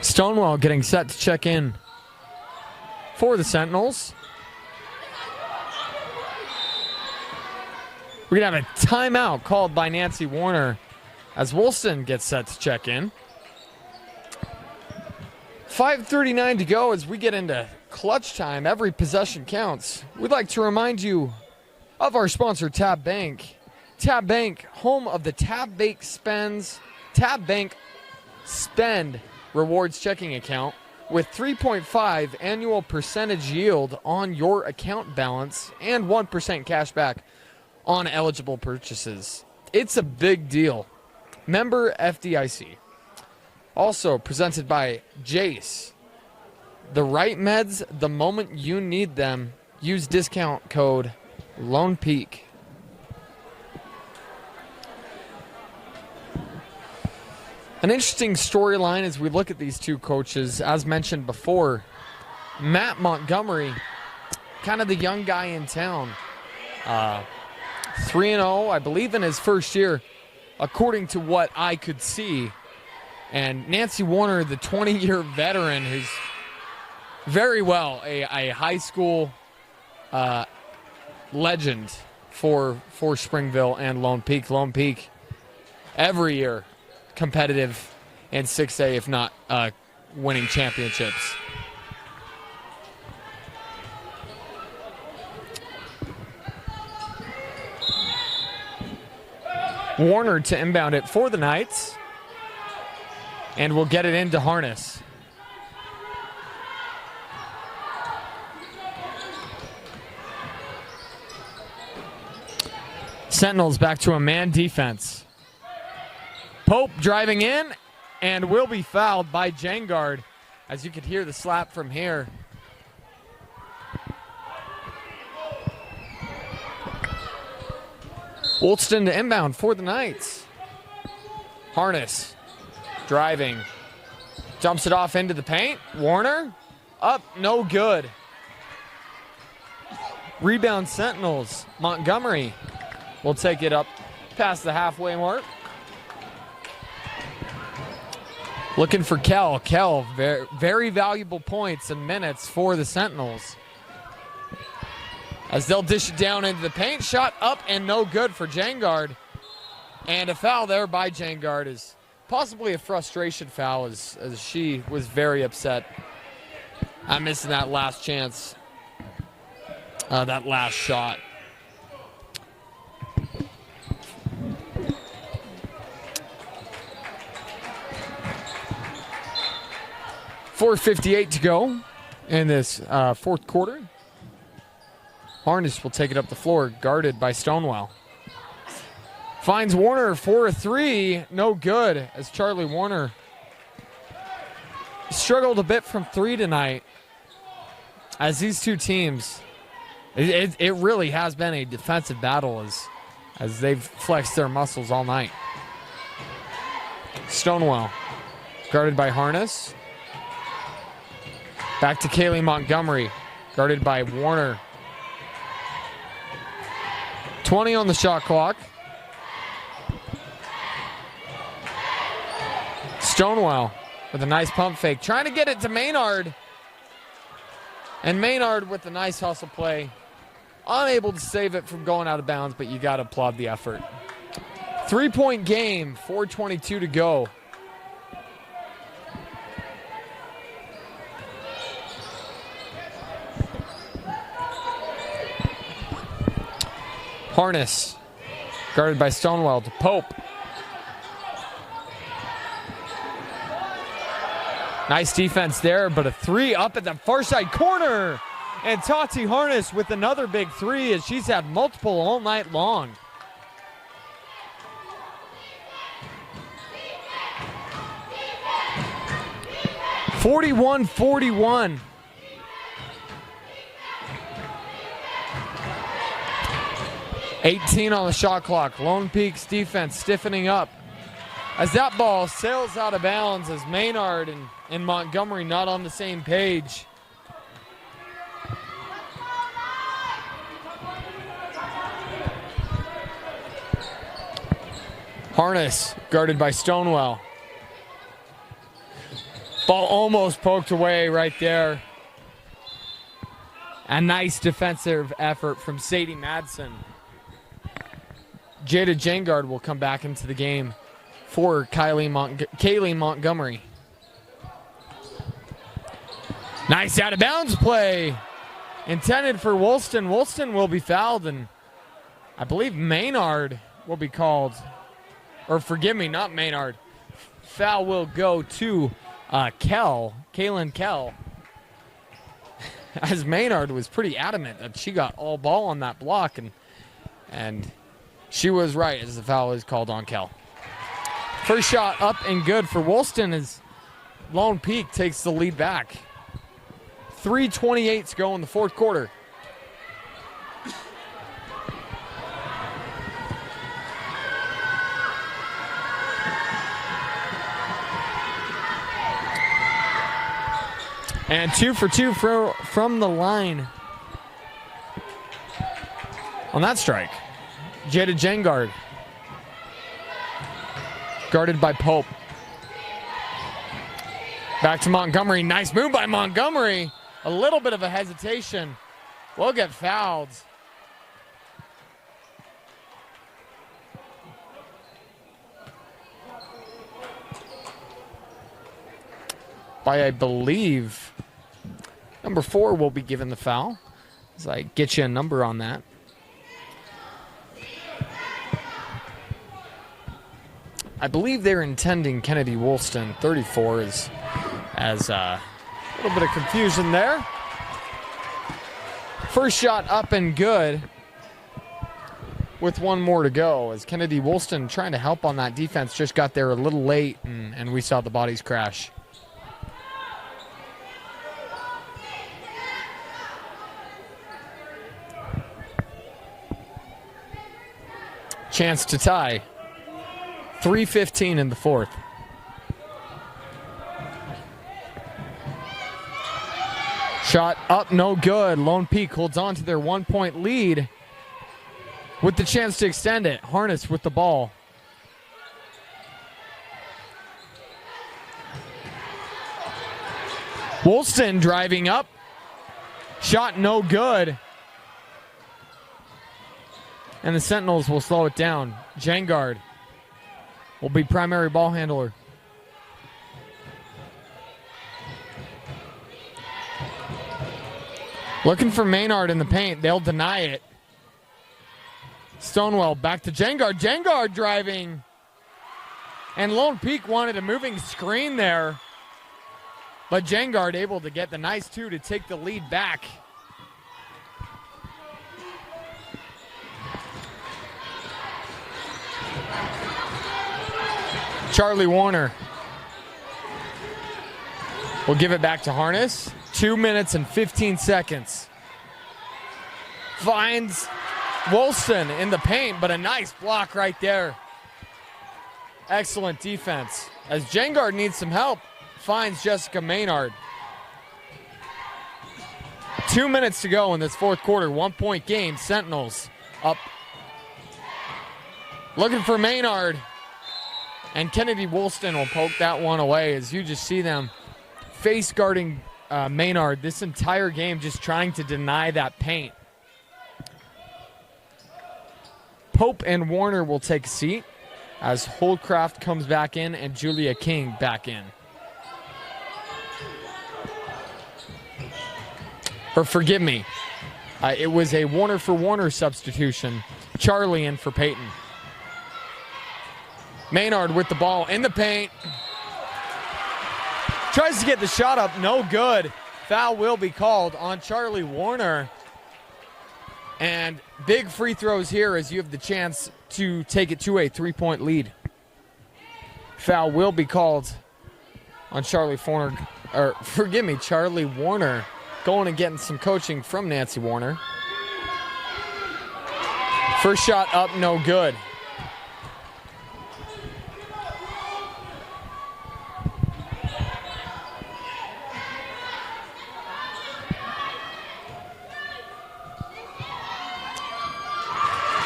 Stonewall getting set to check in for the Sentinels. We're going to have a timeout called by Nancy Warner as Woolston gets set to check in. 5:39 to go as we get into clutch time. Every possession counts. We'd like to remind you of our sponsor, Tab Bank. Tab Bank, home of the Tab Bank Spend rewards checking account with 3.5 annual percentage yield on your account balance and 1% cash back on eligible purchases. It's a big deal. Member FDIC. Also presented by Jace. The right meds the moment you need them. Use discount code LonePeak. An interesting storyline as we look at these two coaches. As mentioned before, Matt Montgomery, kind of the young guy in town. 3-0, I believe, in his first year, according to what I could see. And Nancy Warner, the 20-year veteran, who's very well a high school legend for Springville and Lone Peak. Lone Peak, every year, competitive in 6A, if not winning championships. Warner to inbound it for the Knights. And we'll get it into Harness. Sentinels back to a man defense. Pope driving in and will be fouled by Jangard. As you could hear the slap from here. Wolston to inbound for the Knights. Harness driving. Dumps it off into the paint. Warner up, no good. Rebound Sentinels. Montgomery will take it up past the halfway mark. Looking for Kell. Kell, very, very valuable points and minutes for the Sentinels. As they'll dish it down into the paint. Shot up and no good for Jangard. And a foul there by Jangard is possibly a frustration foul as she was very upset. I'm missing that last chance. That last shot. .458 to go in this fourth quarter. Harness will take it up the floor, guarded by Stonewall. Finds Warner for a three, no good, as Charlie Warner struggled a bit from three tonight. As these two teams, it really has been a defensive battle as they've flexed their muscles all night. Stonewall, guarded by Harness. Back to Kaylee Montgomery, guarded by Warner. 20 on the shot clock. Stonewall with a nice pump fake, trying to get it to Maynard. And Maynard with a nice hustle play. Unable to save it from going out of bounds, but you got to applaud the effort. 3-point game, 4:22 to go. Harness, guarded by Stonewall to Pope. Nice defense there, but a three up at the far side corner. And Tati Harness with another big three as she's had multiple all night long. .41-41. .18 on the shot clock. Lone Peak's defense stiffening up as that ball sails out of bounds as Maynard and Montgomery not on the same page. Harness, guarded by Stonewall. Ball almost poked away right there. A nice defensive effort from Sadie Madsen. Jada Jangard will come back into the game for Kaylee Montgomery. Nice out of bounds play. Intended for Woolston. Woolston will be fouled, and I believe Maynard will be called, or forgive me, not Maynard. Foul will go to Kaylin Kell. As Maynard was pretty adamant that she got all ball on that block, and she was right as the foul is called on Kell. First shot up and good for Woolston as Lone Peak takes the lead back. 3:28 to go in the fourth quarter. And 2 for 2 from the line on that strike. Jada Jengard, guarded by Pope. Back to Montgomery. Nice move by Montgomery. A little bit of a hesitation. Will get fouled. By, I believe, number 4 will be given the foul. As I get you a number on that. I believe they're intending Kennedy Woolston. 34 is as a little bit of confusion there. First shot up and good with 1 more to go as Kennedy Woolston trying to help on that defense just got there a little late and we saw the bodies crash. Chance to tie. 3:15 in the fourth. Shot up, no good. Lone Peak holds on to their 1-point lead with the chance to extend it. Harness with the ball. Woolston driving up. Shot no good. And the Sentinels will slow it down. Jengard will be primary ball handler. Looking for Maynard in the paint. They'll deny it. Stonewall back to Jengard. Jengard driving. And Lone Peak wanted a moving screen there. But Jengard able to get the nice 2 to take the lead back. Charlie Warner will give it back to Harness. 2 minutes and 15 seconds. Finds Woolston in the paint, but a nice block right there. Excellent defense. As Jengard needs some help, finds Jessica Maynard. 2 minutes to go in this fourth quarter. 1-point game. Sentinels up. Looking for Maynard. And Kennedy Woolston will poke that one away as you just see them face guarding Maynard this entire game, just trying to deny that paint. Pope and Warner will take a seat as Holdcraft comes back in and Julia King back in. Or forgive me, it was a Warner for Warner substitution. Charlie in for Peyton. Maynard with the ball in the paint. Tries to get the shot up, no good. Foul will be called on Charlie Warner. And big free throws here as you have the chance to take it to a 3-point lead. Foul will be called on Charlie Warner. Going and getting some coaching from Nancy Warner. First shot up, no good.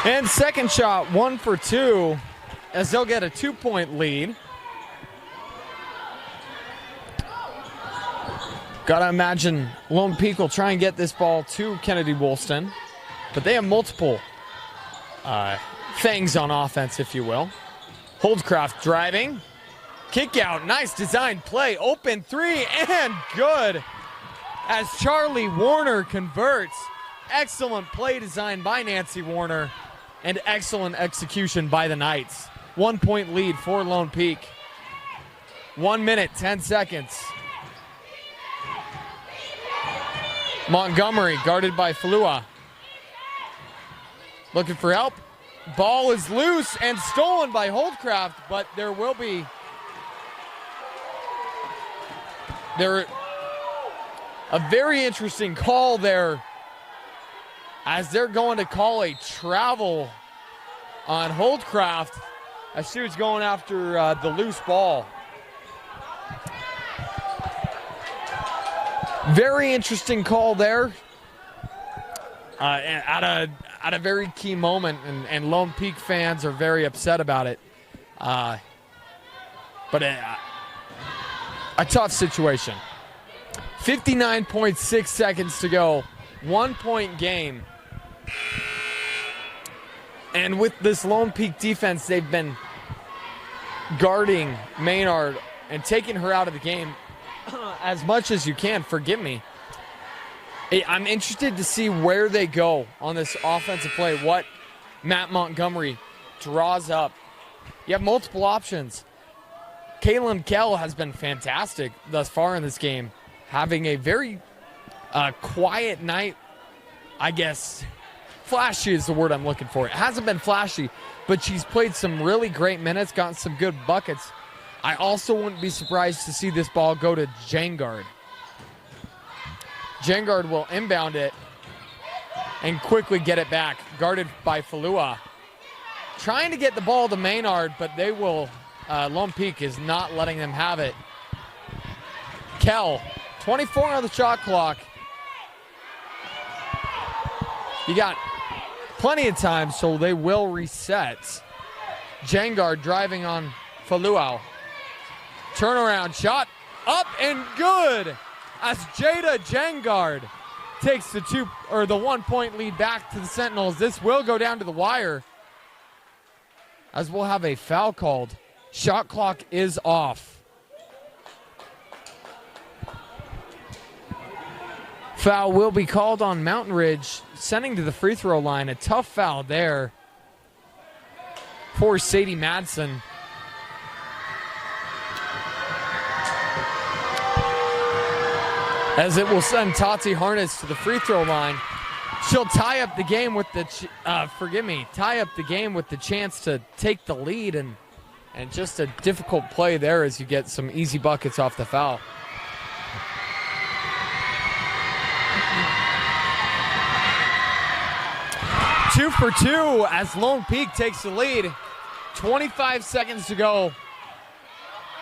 And second shot, 1 for 2, as they'll get a 2-point lead. Gotta imagine Lone Peak will try and get this ball to Kennedy Woolston, but they have multiple things on offense, if you will. Holdcraft driving, kick out, nice design play, open 3, and good as Charlie Warner converts. Excellent play design by Nancy Warner. and excellent execution by the Knights. 1 point lead for Lone Peak. 1 minute, 10 seconds. Montgomery guarded by Falua. Looking for help. Ball is loose and stolen by Holdcraft, but there will be a very interesting call there, as they're going to call a travel on Holdcraft as she was going after the loose ball. Very interesting call there at a very key moment, and Lone Peak fans are very upset about it. But a tough situation. 59.6 seconds to go. 1 point game. And with this Lone Peak defense, they've been guarding Maynard and taking her out of the game as much as you can. Forgive me. I'm interested to see where they go on this offensive play, what Matt Montgomery draws up. You have multiple options. Kaylin Kell has been fantastic thus far in this game, having a very quiet night, I guess. Flashy is the word I'm looking for. It hasn't been flashy, but she's played some really great minutes, gotten some good buckets. I also wouldn't be surprised to see this ball go to Jangard. Jangard will inbound it and quickly get it back, guarded by Falua. Trying to get the ball to Maynard, but they will, Lone Peak is not letting them have it. Kell, 24 on the shot clock. You got plenty of time, so they will reset. Jangard driving on Falua. Turnaround shot, up and good, as Jada Jangard takes the 1 point lead back to the Sentinels. This will go down to the wire, as we'll have a foul called. Shot clock is off. Foul will be called on Mountain Ridge, sending to the free throw line. A tough foul there for Sadie Madsen. As it will send Tati Harness to the free throw line. She'll tie up the game with the chance to take the lead, and just a difficult play there as you get some easy buckets off the foul. Two for two as Lone Peak takes the lead. 25 seconds to go.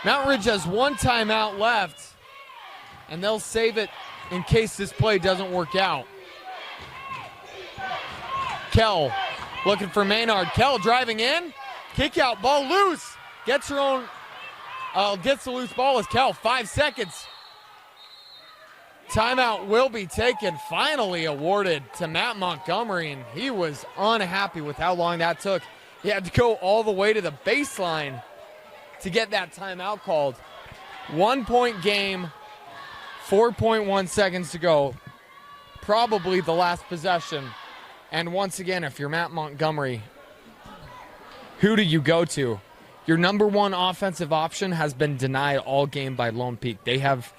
Mountain Ridge has one timeout left, and they'll save it in case this play doesn't work out. Kell looking for Maynard. Kell driving in. Kick out, ball loose. Gets her own, gets the loose ball as Kell. 5 seconds. Timeout will be taken, finally awarded to Matt Montgomery, and he was unhappy with how long that took. He had to go all the way to the baseline to get that timeout called. 1 point game, 4.1 seconds to go. Probably the last possession. And once again, if you're Matt Montgomery, who do you go to? Your number one offensive option has been denied all game by Lone Peak. They have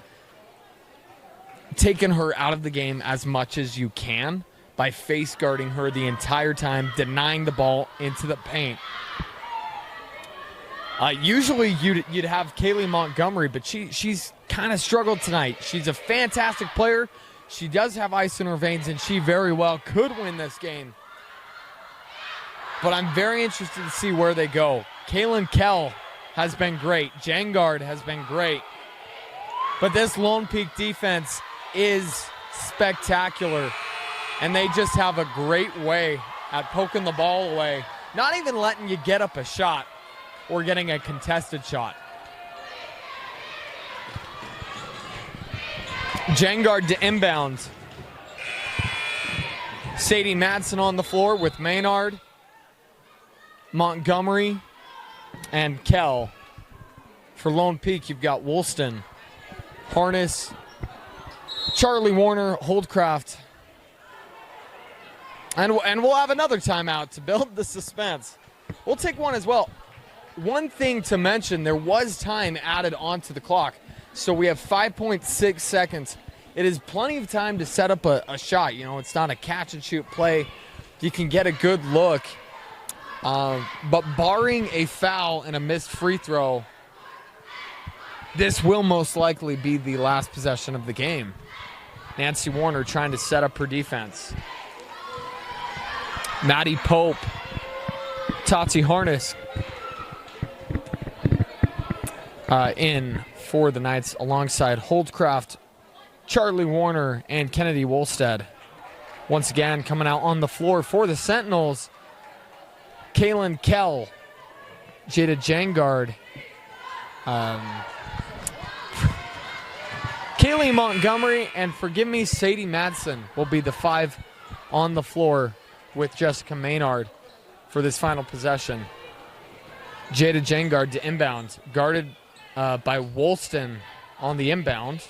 taken her out of the game as much as you can by face guarding her the entire time, denying the ball into the paint. Usually you'd have Kaylee Montgomery, but she's kind of struggled tonight. She's a fantastic player. She does have ice in her veins, and she very well could win this game. But I'm very interested to see where they go. Kaylin Kell has been great. Jangard has been great. But this Lone Peak defense is spectacular, and they just have a great way at poking the ball away, not even letting you get up a shot or getting a contested shot. Jangard to inbound. Sadie Madsen on the floor with Maynard, Montgomery, and Kell. For Lone Peak, you've got Woolston, Harness, Charlie Warner, Holdcraft, And we'll have another timeout to build the suspense. We'll take one as well. One thing to mention, there was time added onto the clock. So we have 5.6 seconds. It is plenty of time to set up a shot. You know, it's not a catch and shoot play. You can get a good look. But barring a foul and a missed free throw, this will most likely be the last possession of the game. Nancy Warner trying to set up her defense. Maddie Pope, Tati Harness in for the Knights alongside Holdcraft, Charlie Warner, and Kennedy Wolstead. Once again, coming out on the floor for the Sentinels, Kaylin Kell, Jada Jangard, Kaylee Montgomery, and forgive me, Sadie Madsen will be the 5 on the floor with Jessica Maynard for this final possession. Jada Jangard to inbound, guarded by Woolston on the inbound.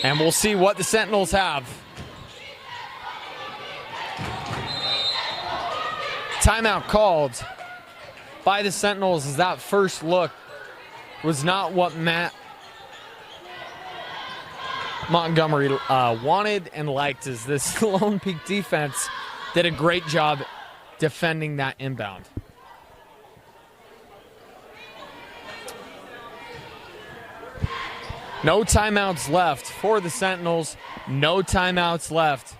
And we'll see what the Sentinels have. Timeout called by the Sentinels as that first look was not what Matt Montgomery wanted and liked, as this Lone Peak defense did a great job defending that inbound. No timeouts left for the Sentinels. No timeouts left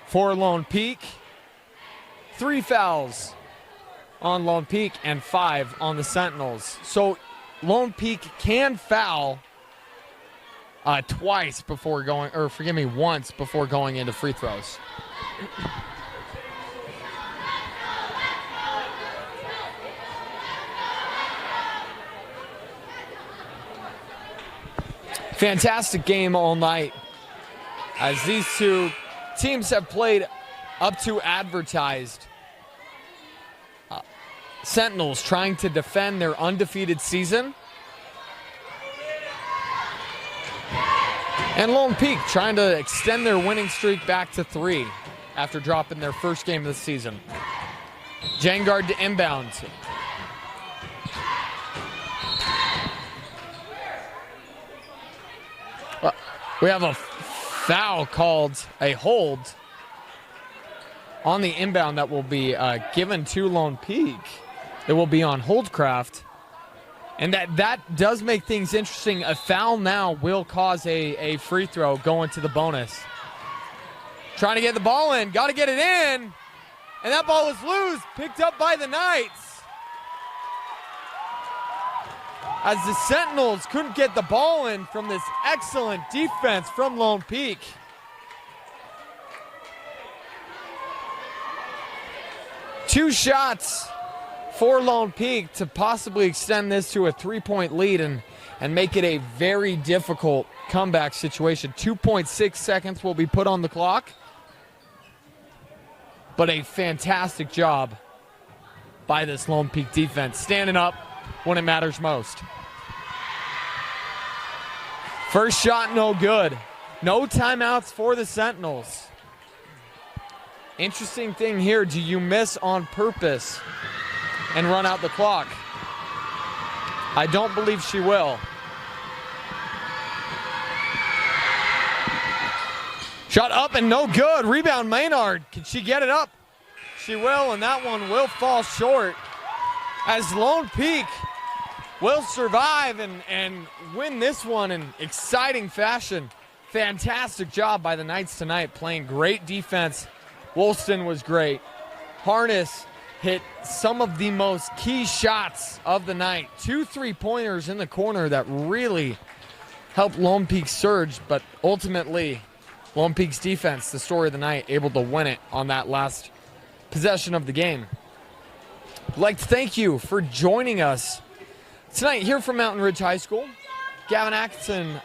for Lone Peak. 3 fouls on Lone Peak and 5 on the Sentinels. So Lone Peak can foul twice before going, or forgive me, once before going into free throws. Fantastic game all night as these two teams have played up to advertised. Sentinels trying to defend their undefeated season. And Lone Peak trying to extend their winning streak back to 3 after dropping their first game of the season. Jangard to inbound. We have a foul called, a hold on the inbound that will be given to Lone Peak. It will be on Holdcraft. And that does make things interesting. A foul now will cause a free throw going to the bonus. Trying to get the ball in. Got to get it in. And that ball was loose. Picked up by the Knights. As the Sentinels couldn't get the ball in from this excellent defense from Lone Peak. Two shots for Lone Peak to possibly extend this to a 3-point lead and make it a very difficult comeback situation. 2.6 seconds will be put on the clock. But a fantastic job by this Lone Peak defense, standing up when it matters most. First shot, no good. No timeouts for the Sentinels. Interesting thing here, do you miss on purpose and run out the clock? I don't believe she will. Shot up and no good. Rebound Maynard. Can she get it up? She will, and that one will fall short as Lone Peak will survive and win this one in exciting fashion. Fantastic job by the Knights tonight, playing great defense. Woolston was great. Harness hit some of the most key shots of the night. 2 3-pointers in the corner that really helped Lone Peak surge, but ultimately Lone Peak's defense, the story of the night, able to win it on that last possession of the game. I'd like to thank you for joining us tonight here from Mountain Ridge High School. Gavin Atkinson,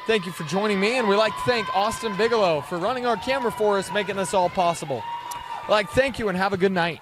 thank you for joining me, and we'd like to thank Austin Bigelow for running our camera for us, making this all possible. I'd like to thank you and have a good night.